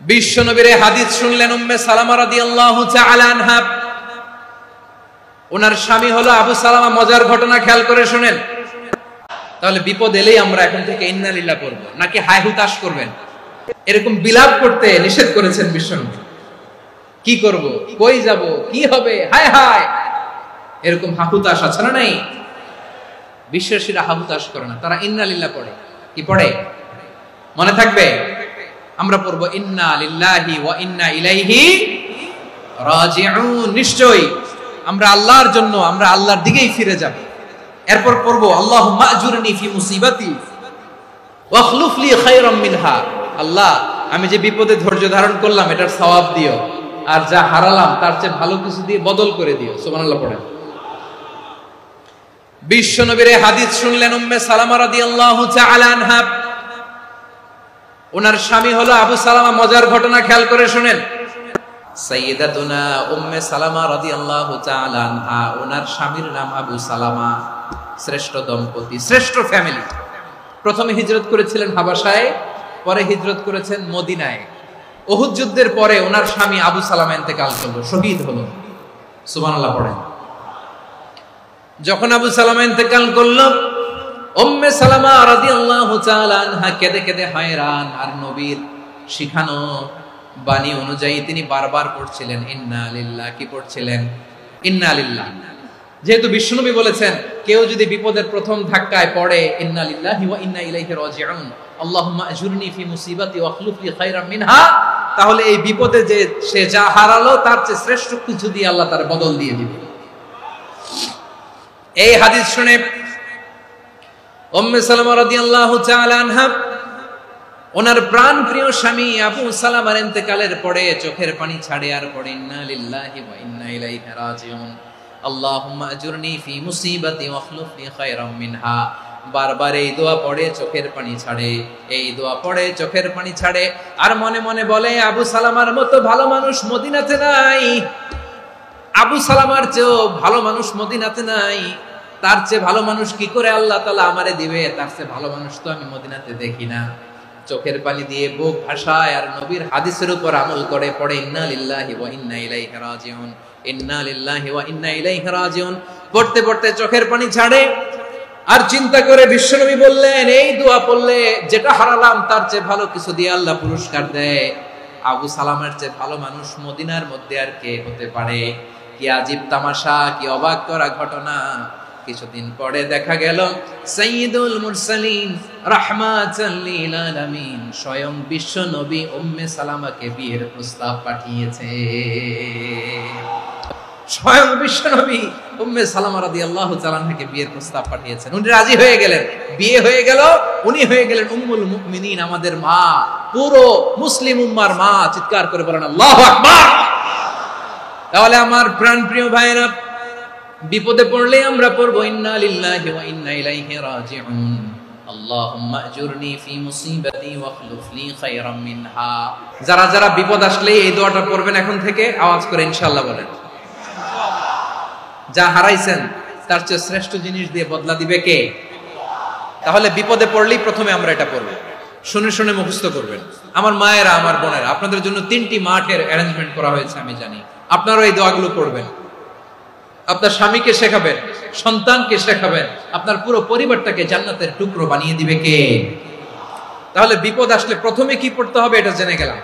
বিশ্ব নবীর হাদিস শুনলেন উম্মে সালামা রাদিয়াল্লাহু তাআলা আনহা। ওনার স্বামী হলো আবু সালামা। মজার ঘটনা খেয়াল করে শুনেন। তাহলে বিপদ এলেই আমরা এখন থেকে ইন্না লিল্লাহ করব নাকি হায় হুতাশ করবেন? এরকম বিলাপ করতে নিষেধ করেছেন বিশ্বনবী। কি করব, কই যাব, কি হবে, হায় হায়, এরকম হাহুতাশ আছে না নাই? বিশ্বাসীরা হাহুতাশ করে না, তারা ইন্না লিল্লাহ পড়ে। কি পড়ে মনে থাকবে? আমরা পড়বো ইন্না লিল্লাহি ওয়া ইন্না ইলাইহি রাজিউন। নিশ্চয়ই আমরা আল্লাহর জন্য, আমরা আল্লাহর দিকেই ফিরে যাব। এরপর পড়বো আল্লাহুম্মা আজুরনি ফি মুসিবাতি ওয়া আখলুফ লি খায়রাম মিনহা। আল্লাহ, আমি যে বিপদে ধৈর্য ধারণ করলাম এটার সওয়াব দিও, আর যা হারালাম তার চেয়ে ভালো কিছু দিয়ে বদল করে দিও। সুবহানাল্লাহ পড়েন। বিশ্ব নবীর হাদিস শুনলেন উম্মে সালামা রাদিয়াল্লাহু তাআলা আনহা। ওনার স্বামী হলো আবু সালামা। মজার ঘটনা খেয়াল করে শুনেন। সাইয়্যিদাতুনা উম্মে সালামা রাদিয়াল্লাহু তাআলা আনহা, ওনার স্বামীর নাম আবু সালামা। শ্রেষ্ঠ দম্পতি, শ্রেষ্ঠ ফ্যামিলি। প্রথমে হিজরত করেছিলেন হাবাসায়, পরে হিজরত করেছেন মদিনায়। উহুদ যুদ্ধের পরে ওনার স্বামী আবু সালামা ইন্তেকাল করলো, শহীদ হলো। সুবহানাল্লাহ পড়েন। যখন আবু সালামা ইন্তেকাল করলো, উম্মে সালামা রাদিয়াল্লাহু তাআলা আনহা কেঁদে কেঁদে হয়রান। আর নবীর শিখানো বাণী অনুযায়ী তিনি বারবার পড়ছিলেন ইন্না লিল্লাহ। কি পড়ছিলেন? ইন্না লিল্লাহ। যেহেতু বিশ্বনবী বলেছেন কেউ যদি বিপদের প্রথম ধাক্কায় পড়ে ইন্না লিল্লাহি ওয়া ইন্না ইলাইহি রাজিউন, আল্লাহুম্মা আজুরনি ফি মুসিবাতি ওয়া আখলুফ লি খায়রাম মিনহা, তাহলে এই বিপদে যে সে যা হারালো তার চেয়ে শ্রেষ্ঠ কিছু দিয়ে আল্লাহ তার বদল দিয়ে দিবে। এই হাদিস শুনে উম্মে সালামা রাদিয়াল্লাহু তাআলা আনহা ওনার প্রাণ প্রিয় স্বামী আবু সালামার ইন্তেকালের পরে চোখের পানি ছাড়ে আর পড়ে ইন্না লিল্লাহি ওয়া ইন্না ইলাইহি রাজিউন, আল্লাহুম্মা আজুরনি ফি মুসিবাতি ওয়া আখলুফ লি খায়রাম মিনহা। বারবার এই দোয়া পড়ে চোখের পানি ছাড়ে, এই দোয়া পড়ে চোখের পানি ছাড়ে, আর মনে মনে বলে আবু সালামার মতো ভালো মানুষ মদিনাতে নাই। আবু সালামার চেয়েও ভালো মানুষ মদিনাতে নাই। তার চেয়ে ভালো মানুষ কি করে আল্লাহ তাআলা আমারে দিবে? তার চেয়ে ভালো মানুষ তো আমি মদিনাতে দেখি না। চোখের পানি দিয়ে বুক ভাসায় আর নবীর হাদিসের উপর আমল করে পড়ে ইন্না লিল্লাহি ওয়া ইন্না ইলাইহি রাজিউন, ইন্না লিল্লাহি ওয়া ইন্না ইলাইহি রাজিউন। পড়তে পড়তে চোখের পানি ছাড়ে আর চিন্তা করে বিশ্বনবী বললেন এই দোয়া পড়লে যেটা হারালাম তার চেয়ে ভালো কিছু দিয়ে আল্লাহ পুরস্কার দেয়। আবু সালামের চেয়ে ভালো মানুষ মদিনার মধ্যে আর কে হতে পারে? কি আজীব তামাশা, কি অবাক করা ঘটনা। কিছুদিন পরে দেখা গেল সাইয়্যিদুল মুরসালিন রাহমাতাল লিল আলামিন স্বয়ং বিশ্ব নবী উম্মে সালামাকে বিয়ের প্রস্তাব পাঠিয়েছে। স্বয়ং বিশ্ব নবী উম্মে সালামা রাদিয়াল্লাহু তাআলা আনহাকে বিয়ের প্রস্তাব পাঠিয়েছেন। উনি রাজি হয়ে গেলেন, বিয়ে হয়ে গেল। উনি হয়ে গেলেন উম্মুল মুমিনিন, আমাদের মা, পুরো মুসলিম উম্মার মা। চিৎকার করে বলেন আল্লাহু আকবার। তাহলে আমার প্রাণ প্রিয় ভাইরা, বিপদে পড়লে আমরা পড়বো ইন্না লিল্লাহি ওয়া ইন্না ইলাইহি রাজিউন, আল্লাহুম্মা আজুরনি ফি মুসিবাতি ওয়া আখলুফ লি খায়রাম মিনহা। যারা যারা বিপদ আসলে এই দোয়াটা পড়বেন এখন থেকে আওয়াজ করে ইনশাআল্লাহ বলেন। যা হারাইছেন তার চেয়ে শ্রেষ্ঠ জিনিস দিয়ে বদলা দিবে কে? তাহলে বিপদে পড়লেই প্রথমে আমরা এটা পড়বো। শুনে শুনে মুখস্থ করবেন। আমার মায়েরা, আমার বোনেরা, আপনাদের জন্য 3টি মাঠের অ্যারেঞ্জমেন্ট করা হয়েছে, আমি জানি। আপনারাও এই দোয়াগুলো পড়বেন। আপনার স্বামীকে শেখাবেন, সন্তানকে শেখাবেন, আপনার পুরো পরিবারটাকে জান্নাতের টুকরো বানিয়ে দিবে কে? তাহলে বিপদ আসলে প্রথমে কি পড়তে হবে এটা জেনে গেলাম।